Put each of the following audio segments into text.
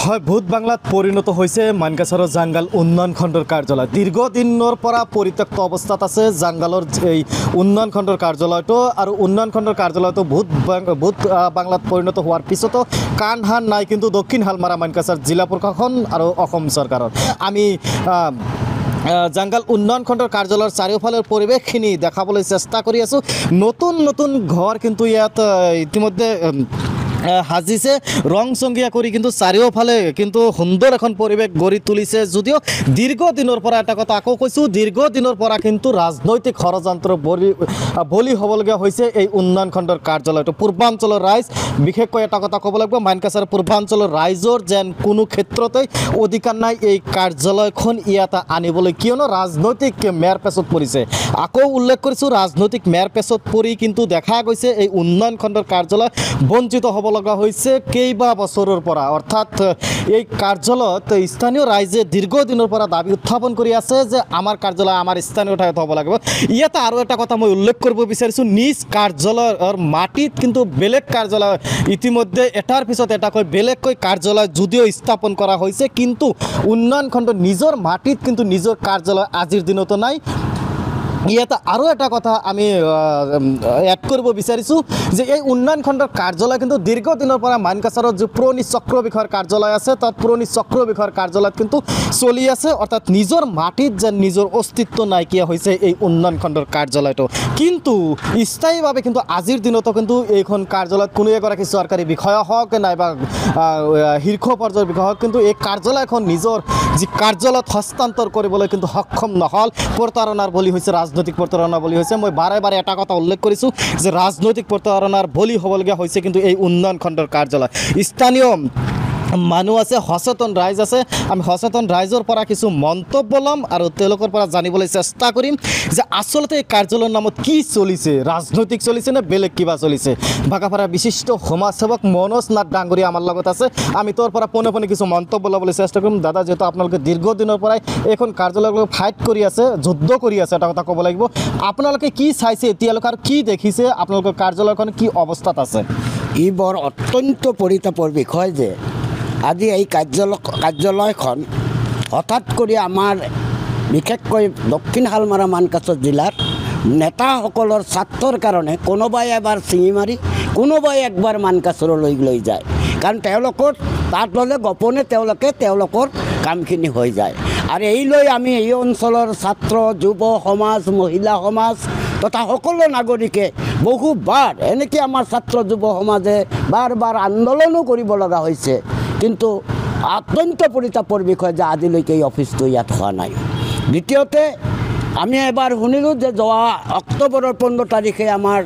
হয় ভূত বাংলাত পৰিণত হৈছে মানকাছাৰৰ জাংগাল উন্নয়ন খণ্ডৰ কাৰ্যালয়। দীৰ্ঘদিনৰ পৰা পৰিত্যক্ত অৱস্থাত আছে জাংগালৰ এই উন্নয়ন খণ্ডৰ কাৰ্যালয়টো, আৰু উন্নয়ন খণ্ডৰ কাৰ্যালয়টো ভূত বাংলাত পৰিণত হোৱাৰ পিছতো কাণ হান নাই কিন্তু দক্ষিণ হালমাৰা মানকাছাৰ জিলা প্ৰশাসন আৰু অসম চৰকাৰৰ। আমি জাংগাল উন্নয়ন খণ্ডৰ কাৰ্যালয়ৰ চাৰিওফালৰ পৰিৱেশখিনি দেখাবলৈ চেষ্টা কৰি আছোঁ। নতুন নতুন ঘৰ কিন্তু ইয়াত ইতিমধ্যে সাজিছে, ৰং চংগীয়া কৰি কিন্তু চাৰিওফালে কিন্তু সুন্দৰ এখন পৰিৱেশ গঢ়ি তুলিছে। যদিও দীৰ্ঘদিনৰ পৰা এটা কথা আকৌ কৈছোঁ, দীৰ্ঘদিনৰ পৰা কিন্তু ৰাজনৈতিক ষড়যন্ত্ৰ বলি হ'বলগীয়া হৈছে এই উন্নয়ন খণ্ডৰ কাৰ্যালয়টো। পূৰ্বাঞ্চলৰ ৰাইজ, বিশেষকৈ এটা কথা ক'ব লাগিব, মানকাছাৰ পূৰ্বাঞ্চলৰ ৰাইজৰ যেন কোনো ক্ষেত্ৰতেই অধিকাৰ নাই এই কাৰ্যালয়খন ইয়াত আনিবলৈ, কিয়নো ৰাজনৈতিক মেৰ পেচত পৰিছে। আকৌ উল্লেখ কৰিছোঁ, ৰাজনৈতিক মেৰ পেচত পৰি কিন্তু দেখা গৈছে এই উন্নয়ন খণ্ডৰ কাৰ্যালয় বঞ্চিত হ'ব লগা হৈছে কেইবা বছৰৰ পৰা। অৰ্থাৎ এই কাৰ্যালয়ত স্থানীয় ৰাইজে দীৰ্ঘদিনৰ পৰা দাবী উত্থাপন কৰি আছে যে আমাৰ কাৰ্যালয় আমাৰ স্থানীয় ঠাইত হ'ব লাগিব। ইয়াতে আৰু এটা কথা মই উল্লেখ কৰিব বিচাৰিছোঁ, নিজ কাৰ্যালয়ৰ মাটিত কিন্তু বেলেগ কাৰ্যালয় ইতিমধ্যে এটাৰ পিছত এটাকৈ বেলেগকৈ কাৰ্যালয় যদিও স্থাপন কৰা হৈছে, কিন্তু উন্নয়ন খণ্ড নিজৰ মাটিত কিন্তু নিজৰ কাৰ্যালয় আজিৰ দিনতো নাই। ইয়াতে আৰু এটা কথা আমি এড কৰিব বিচাৰিছোঁ যে এই উন্নয়ন খণ্ডৰ কাৰ্যালয় কিন্তু দীৰ্ঘদিনৰ পৰা মানকাছাৰত যি পুৰণি চক্ৰ বিষয়ৰ কাৰ্যালয় আছে, তাত পুৰণি চক্ৰ বিষয়ৰ কাৰ্যালয়ত কিন্তু চলি আছে। অৰ্থাৎ নিজৰ মাটিত যেন নিজৰ অস্তিত্ব নাইকিয়া হৈছে এই উন্নয়ন খণ্ডৰ কাৰ্যালয়টো। কিন্তু স্থায়ীভাৱে কিন্তু আজিৰ দিনতো কিন্তু এইখন কাৰ্যালয়ত কোনো এগৰাকী চৰকাৰী বিষয়া হওক নাইবা শীৰ্ষ পৰ্যায়ৰ বিষয়া হওক কিন্তু এই কাৰ্যালয়খন নিজৰ যি কাৰ্যালয়ত হস্তান্তৰ কৰিবলৈ কিন্তু সক্ষম নহ'ল। প্ৰতাৰণাৰ বলি হৈছে, ৰাজনৈতিক প্ৰতাৰণাৰ বলি হৈছে। মই বাৰে বাৰে এটা কথা উল্লেখ কৰিছোঁ যে ৰাজনৈতিক প্ৰতাৰণাৰ বলি হ'বলগীয়া হৈছে কিন্তু এই উন্নয়ন খণ্ডৰ কাৰ্যালয়। স্থানীয় মানুহ আছে, সচেতন ৰাইজ আছে, আমি সচেতন ৰাইজৰ পৰা কিছু মন্তব্য ল'ম আৰু তেওঁলোকৰ পৰা জানিবলৈ চেষ্টা কৰিম যে আচলতে এই কাৰ্যালয়ৰ নামত কি চলিছে, ৰাজনৈতিক চলিছে নে বেলেগ কিবা চলিছে। ভাগাপাৰা বিশিষ্ট সমাজসেৱক মনোজ নাথ ডাঙৰীয়া আমাৰ লগত আছে, আমি তোৰ পৰা পোনে পোনে কিছু মন্তব্য ল'বলৈ চেষ্টা কৰিম। দাদা, যিহেতু আপোনালোকে দীৰ্ঘদিনৰ পৰাই এইখন কাৰ্যালয়ক লৈ ফাইট কৰি আছে, যুদ্ধ কৰি আছে, এটা কথা ক'ব লাগিব, আপোনালোকে কি চাইছে এতিয়ালৈকে আৰু কি দেখিছে, আপোনালোকৰ কাৰ্যালয়খন কি অৱস্থাত আছে? ই বৰ অত্যন্ত পৰিতাপৰ বিষয় যে আজি এই কাৰ্যালয়খন হঠাৎ কৰি আমাৰ বিশেষকৈ দক্ষিণ হালমাৰা মানকাছাৰ জিলাৰ নেতাসকলৰ স্বাৰ্থৰ কাৰণে কোনোবাই এবাৰ চিঙি মাৰি কোনোবাই একবাৰ মানকাছাৰলৈ লৈ যায়। কাৰণ তেওঁলোকৰ তাত ল'লে গোপনে তেওঁলোকৰ কামখিনি হৈ যায়। আৰু এই লৈ আমি এই অঞ্চলৰ ছাত্ৰ, যুৱ সমাজ, মহিলা সমাজ তথা সকলো নাগৰিকে বহুবাৰ এনেকৈ আমাৰ ছাত্ৰ যুৱ সমাজে বাৰ বাৰ আন্দোলনো কৰিব লগা হৈছে। কিন্তু অত্যন্ত পৰিতাপৰ বিষয় যে আজিলৈকে এই অফিচটো ইয়াত হোৱা নাই। দ্বিতীয়তে আমি এবাৰ শুনিলোঁ যে যোৱা অক্টোবৰৰ 15 তাৰিখে আমাৰ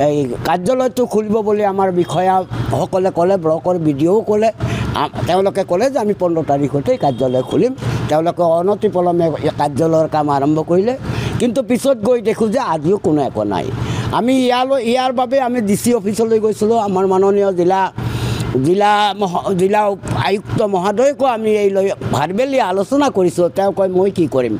এই কাৰ্যালয়টো খুলিব বুলি আমাৰ বিষয়াসকলে ক'লে, ব্লকৰ বিডিঅ'ও ক'লে, তেওঁলোকে ক'লে যে আমি 15 তাৰিখতে কাৰ্যালয় খুলিম। তেওঁলোকে অনতিপলমে কাৰ্যালয়ৰ কাম আৰম্ভ কৰিলে, কিন্তু পিছত গৈ দেখোঁ যে আজিও কোনো একো নাই। আমি ইয়াৰ বাবে আমি DC অফিচলৈ গৈছিলোঁ, আমাৰ মাননীয় জিলা আয়ুক্ত মহোদয়কো আমি এই লৈ ভাৰ্বেলি আলোচনা কৰিছোঁ। তেওঁ কয় মই কি কৰিম,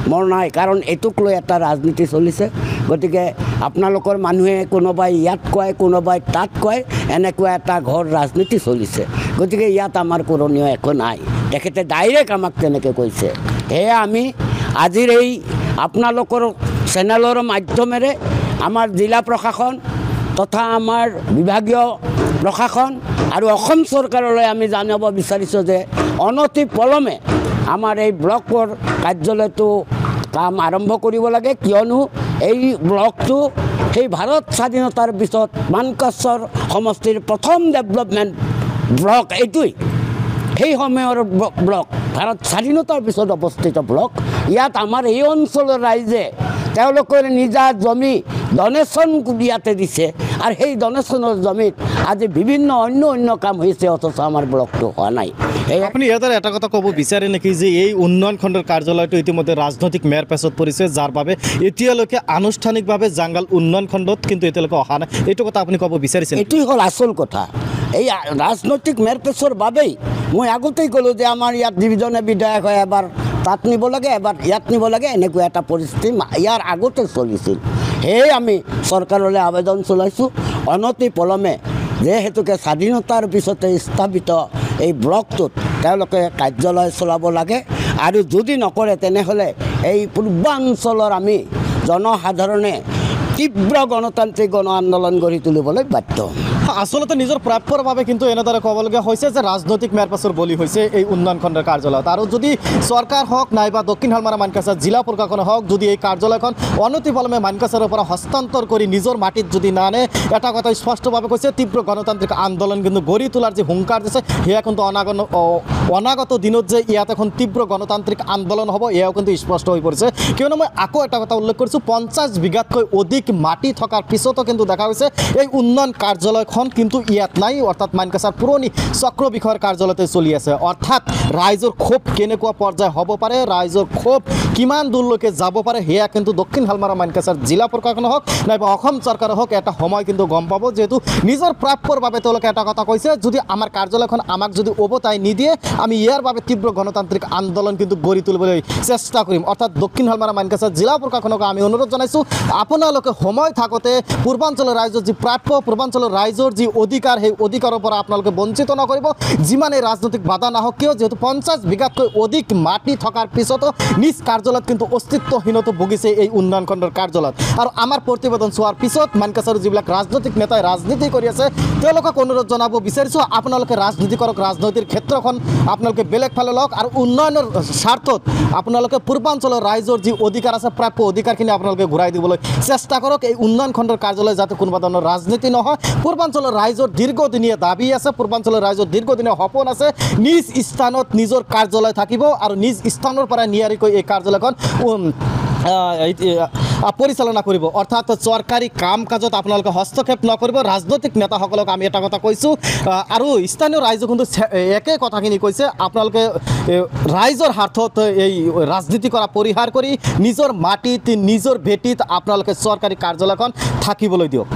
মোৰ নাই, কাৰণ এইটোক লৈ এটা ৰাজনীতি চলিছে। গতিকে আপোনালোকৰ মানুহে কোনোবাই ইয়াত কয় কোনোবাই তাত কয়, এনেকুৱা এটা ঘৰ ৰাজনীতি চলিছে। গতিকে ইয়াত আমাৰ কৰণীয় একো নাই, তেখেতে ডাইৰেক্ট আমাক তেনেকৈ কৈছে। সেয়ে আমি আজিৰ এই আপোনালোকৰ চেনেলৰ মাধ্যমেৰে আমাৰ জিলা প্ৰশাসন তথা আমাৰ বিভাগীয় প্ৰশাসন আৰু অসম চৰকাৰলৈ আমি জানিব বিচাৰিছোঁ যে অনতিপলমে আমাৰ এই ব্লকৰ কাৰ্যালয়টো কাম আৰম্ভ কৰিব লাগে, কিয়নো এই ব্লকটো সেই ভাৰত স্বাধীনতাৰ পিছত মানকাছাৰ সমষ্টিৰ প্ৰথম ডেভেলপমেণ্ট ব্লক এইটোৱেই। সেই সময়ৰ ব্লক, ভাৰত স্বাধীনতাৰ পিছত অৱস্থিত ব্লক। ইয়াত আমাৰ এই অঞ্চলৰ ৰাইজে তেওঁলোকৰ নিজা জমি ডনেশ্যন ইয়াতে দিছে, আৰু সেই ডনেশ্যনৰ জমিত আজি বিভিন্ন অন্য কাম হৈছে, অথচ আমাৰ ব্লকটো হোৱা নাই। আপুনি ইয়াতে এটা কথা ক'ব বিচাৰে নেকি যে এই উন্নয়ন খণ্ডৰ কাৰ্যালয়টো ইতিমধ্যে ৰাজনৈতিক মেৰ পেচত পৰিছে, যাৰ বাবে এতিয়ালৈকে আনুষ্ঠানিকভাৱে জাংগাল উন্নয়ন খণ্ডত কিন্তু এতিয়ালৈকে অহা নাই, এইটো কথা আপুনি ক'ব বিচাৰিছে? এইটোৱেই হ'ল আচল কথা। এই ৰাজনৈতিক মেৰ পেচৰ বাবেই মই আগতেই ক'লোঁ যে আমাৰ ইয়াত যিজনে বিধায়ক হয় এবাৰ তাত নিব লাগে, এবাৰ ইয়াত নিব লাগে, এনেকুৱা এটা পৰিস্থিতি ইয়াৰ আগতে চলিছিল। সেয়ে আমি চৰকাৰলৈ আবেদন চলাইছোঁ অনতিপলমে যে হেতুকে স্বাধীনতাৰ পিছতে স্থাপিত এই ব্লকটোত তেওঁলোকে কাৰ্যালয় চলাব লাগে আৰু যদি নকৰে তেনেহ'লে এই পূৰ্বাঞ্চলৰ আমি জনসাধাৰণে তীব্ৰ গণতান্ত্ৰিক গণ আন্দোলন গঢ়ি তুলিবলৈ বাধ্য হ'ম। আচলতে নিজৰ প্ৰাপ্যৰ বাবে কিন্তু এনেদৰে ক'বলগীয়া হৈছে যে ৰাজনৈতিক মেৰপাচৰ বলি হৈছে এই উন্নয়ন খণ্ডৰ কাৰ্যালয়ত। আৰু যদি চৰকাৰ হওক নাইবা দক্ষিণ শালমাৰা মানকাছাৰ জিলা প্ৰশাসন হওক যদি এই কাৰ্যালয়খন অনতিপলমে মানকাছাৰৰ পৰা হস্তান্তৰ কৰি নিজৰ মাটিত যদি নানে, এটা কথা স্পষ্টভাৱে কৈছে তীব্ৰ গণতান্ত্ৰিক আন্দোলন কিন্তু গঢ়ি তোলাৰ যি হুংকাৰ দিছে সেয়া কিন্তু অনাগত দিনত যে ইয়াত এখন তীব্ৰ গণতান্ত্ৰিক আন্দোলন হ'ব এয়াও কিন্তু স্পষ্ট হৈ পৰিছে। কিয়নো মই আকৌ এটা কথা উল্লেখ কৰিছোঁ, 50 বিঘাতকৈ অধিক মাটি থকাৰ পিছতো কিন্তু দেখা গৈছে এই উন্নয়ন কাৰ্যালয়খন কিন্তু ইয়াত নাই, অৰ্থাৎ মানকাছাৰ পুৰণি চক্ৰ বিষয়ৰ কাৰ্যালয়তে চলি আছে। অৰ্থাৎ ৰাইজৰ ক্ষোভ কেনেকুৱা পৰ্যায় হ'ব পাৰে, ৰাইজৰ ক্ষোভ কিমান দূৰলৈকে যাব পাৰে সেয়া কিন্তু দক্ষিণ শালমাৰা মানকাছাৰ জিলা প্ৰশাসন হওক নাইবা অসম চৰকাৰ হওক এটা সময় কিন্তু গম পাব। যিহেতু নিজৰ প্ৰাপ্যৰ বাবে তেওঁলোকে এটা কথা কৈছে, যদি আমাৰ কাৰ্যালয়খন আমাক যদি উভতাই নিদিয়ে আমি ইয়াৰ বাবে তীব্ৰ গণতান্ত্ৰিক আন্দোলন কিন্তু গঢ়ি তুলিবলৈ চেষ্টা কৰিম। অৰ্থাৎ দক্ষিণ শালমাৰা মানকাছাৰ জিলা প্ৰশাসনক আমি অনুৰোধ জনাইছোঁ, আপোনালোকে সময় থাকোঁতে পূৰ্বাঞ্চলৰ ৰাইজৰ যি প্ৰাপ্য, পূৰ্বাঞ্চলৰ ৰাইজৰ যি অধিকাৰ সেই অধিকাৰৰ পৰা আপোনালোকে বঞ্চিত নকৰিব, যিমানেই ৰাজনৈতিক বাধা নাহক কিয়। যিহেতু 50 বিঘাতকৈ অধিক মাটি থকাৰ পিছতো নিজ কাৰ্যালয়ত কিন্তু অস্তিত্বহীনতা ভুগিছে এই উন্নয়ন খণ্ডৰ কাৰ্যালয়ত। আৰু আমাৰ প্ৰতিবেদন চোৱাৰ পিছত মানকাছাৰৰ যিবিলাক ৰাজনৈতিক নেতাই ৰাজনীতি কৰি আছে তেওঁলোকক অনুৰোধ জনাব বিচাৰিছোঁ, আপোনালোকে ৰাজনীতি কৰক, ৰাজনীতিৰ ক্ষেত্ৰখন আপোনালোকে বেলেগ ফালে লওক আৰু উন্নয়নৰ স্বাৰ্থত আপোনালোকে পূৰ্বাঞ্চলৰ ৰাইজৰ যি অধিকাৰ আছে প্ৰাপ্য অধিকাৰখিনি আপোনালোকে ঘূৰাই দিবলৈ চেষ্টা কৰক। এই উন্নয়ন খণ্ডৰ কাৰ্যালয় যাতে কোনোবা ধৰণৰ ৰাজনীতি নহয়, পূৰ্বাঞ্চলৰ ৰাইজৰ দীৰ্ঘদিনীয়া দাবী আছে, পূৰ্বাঞ্চলৰ ৰাইজৰ দীৰ্ঘদিনীয়া সপোন আছে, নিজ স্থানত নিজৰ কাৰ্যালয় থাকিব আৰু নিজ স্থানৰ পৰা নিয়াৰিকৈ এই কাৰ্যালয়খন পৰিচালনা কৰিব। অৰ্থাৎ চৰকাৰী কাম কাজত আপোনালোকে হস্তক্ষেপ নকৰিব। ৰাজনৈতিক নেতাসকলক আমি এটা কথা কৈছোঁ আৰু স্থানীয় ৰাইজে কিন্তু একে কথাখিনি কৈছে, আপোনালোকে ৰাইজৰ স্বাৰ্থত এই ৰাজনীতি কৰা পৰিহাৰ কৰি নিজৰ মাটিত নিজৰ ভেটিত আপোনালোকে চৰকাৰী কাৰ্যালয়খন থাকিবলৈ দিয়ক।